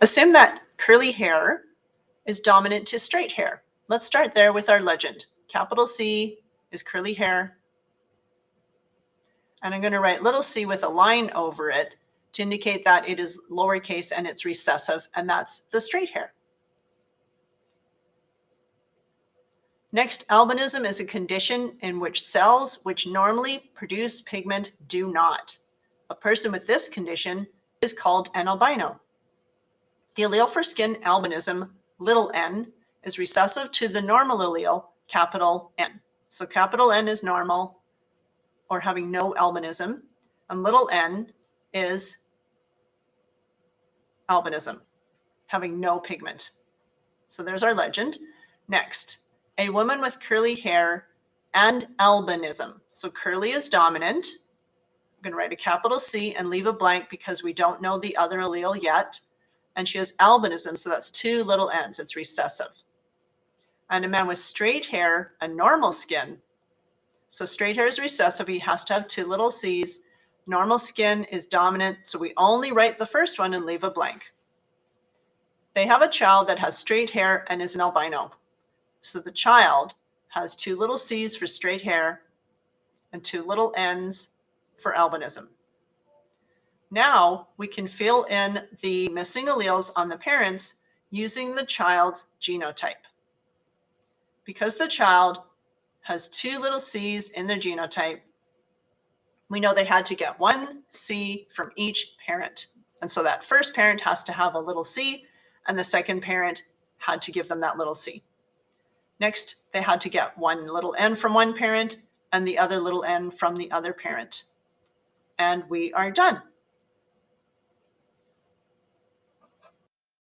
Assume that curly hair is dominant to straight hair. Let's start there with our legend. Capital C is curly hair. And I'm going to write little c with a line over it to indicate that it is lowercase and it's recessive, and that's the straight hair. Next, albinism is a condition in which cells which normally produce pigment do not. A person with this condition is called an albino. The allele for skin albinism, little n, is recessive to the normal allele, capital N. So capital N is normal, or having no albinism, and little n is albinism, having no pigment. So there's our legend. Next, a woman with curly hair and albinism. So curly is dominant. I'm going to write a capital C and leave a blank because we don't know the other allele yet. And she has albinism, so that's two little n's. It's recessive. And a man with straight hair and normal skin. So straight hair is recessive. He has to have two little c's. Normal skin is dominant, so we only write the first one and leave a blank. They have a child that has straight hair and is an albino. So the child has two little c's for straight hair and two little n's for albinism. Now we can fill in the missing alleles on the parents using the child's genotype. Because the child has two little c's in their genotype, we know they had to get one c from each parent. And so that first parent has to have a little c, and the second parent had to give them that little c. Next, they had to get one little n from one parent and the other little n from the other parent. And we are done.